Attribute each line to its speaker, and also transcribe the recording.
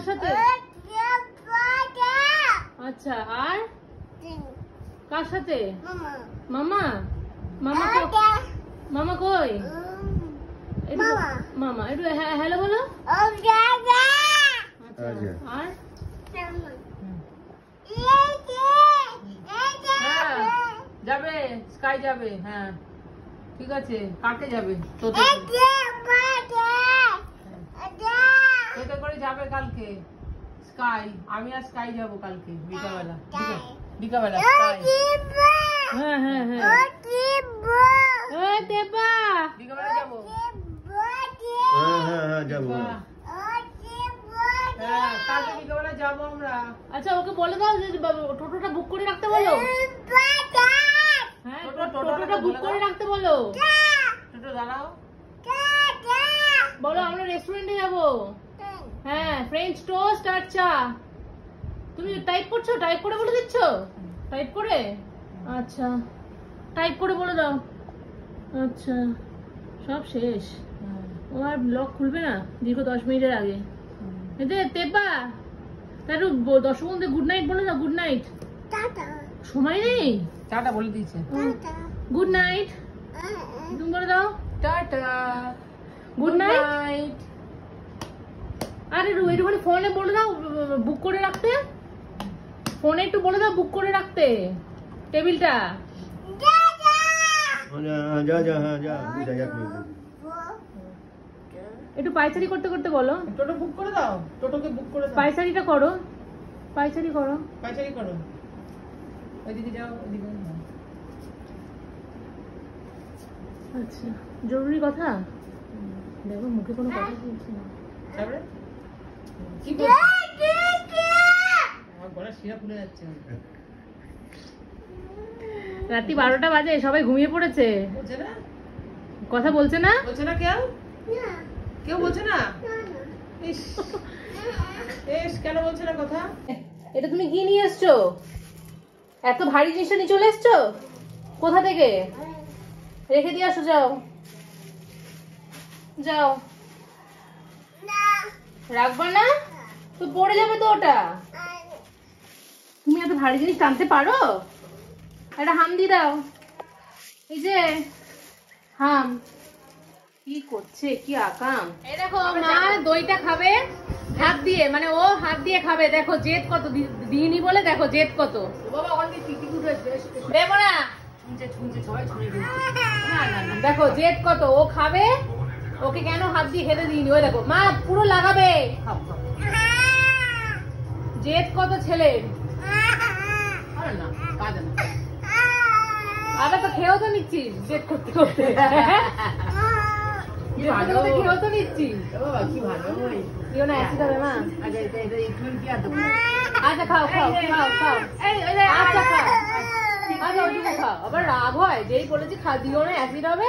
Speaker 1: সাথে? আচ্ছা, আর কার সাথে? মামা। মামা মামা কই? মামা একটু হ্যালো বলো। আর যাবে স্কাই যাবে। হ্যাঁ ঠিক আছে, কাকে যাবে? তোতে করে যাবে কালকে স্কাই। আমি আর স্কাই যাবো কালকে বিকালবেলা। বিকালবেলা স্কাই। হ্যাঁ হ্যাঁ হ্যাঁ দেবা বিকালবেলা যাবো।
Speaker 2: হ্যাঁ যাবো।
Speaker 1: হ্যাঁ কালকে বিকালবেলা যাবো আমরা। আচ্ছা ওকে বলে দাও যে টোটোটা বুক করে রাখতে বলো। হ্যাঁ টোটোটা বুক করে রাখতে বলো। টোটো দাঁড়াও বলো আমরা রেস্টুরেন্টে যাবো। হ্যাঁ ফ্রেঞ্চ টোস্ট আর চা। তুমি টাইপ করছো? টাইপ করে বলে দিচ্ছ? টাইপ করে? আচ্ছা টাইপ করে বলে দাও। আচ্ছা সব শেষ। ও আর ব্লগ খুলবে না দীর্ঘ 10 মিনিটের আগে। এতে তেপা তাই একটু দর্শকদের গুড নাইট বলে দাও। Good night. সময় নেই, টাটা বলে দিয়েছে। গুড নাইট তুমি বলে দাও। Tata good night. আরে একটুখানি ফোনে বলে দাও বুক করে রাখতে। ফোনে একটু বলে দাও বুক করে রাখতে টেবিলটা। একটু পাইচারি করতে করতে বলো। টোটো বুক করে দাও। টোটোকে বুক করে দাও। পাইচারিটা করো। পাইচারি করো। পাইচারি করো। ওইদিকে যাও, ওইদিকে। আচ্ছা জরুরি কথা। দেখো মুখে কোনো কথা বলছি না। তারপরে কি বলছো? আমার গলা শিরা ফুলে যাচ্ছে। রাত্রি 12টা বাজে, সবাই ঘুমিয়ে পড়েছে। বলছে না কথা? বলছে না? বলছে না কেউ? কেউ বলছে না? ইস কেন বলছে না কথা? এটা তুমি কি নিয়ে এসছো? এত ভারী জিনিস নিয়ে চলে এসছো? কোথা থেকে? রেখে দিয়ে আসো। যাও যাও। রাখবা না তো পড়ে যাবে তো ওটা। তুমি এত ভারী জিনিস টানতে পারো? একটা হাম দিয়ে দাও। এই যে হাম। কি করছে, কি আকাম। এই দেখো মা দইটা খাবে হাত দিয়ে, মানে ও হাত দিয়ে খাবে। দেখো জেদ কত দিইনি বলে, দেখো জেদ কত। বাবা অনেক টিকিট দেবো না। দেখো জেদ কত, ও খাবে। ওকে কেন হাত দিয়ে খেতে দিইনি। ওই দেখো মা পুরো লাগাবে। জেদ কত ছেলের। আরে তো খেয়েও তো নিচ্ছিস জেদ করতে করতে। খেয়েও তো নিচ্ছিস। আচ্ছা খাও খাও খাও খাও। আচ্ছা খাও। আচ্ছা ওইটুকু খাও। আবার রাগ হয় যেই বলেছি দিও না, অ্যাসিড হবে।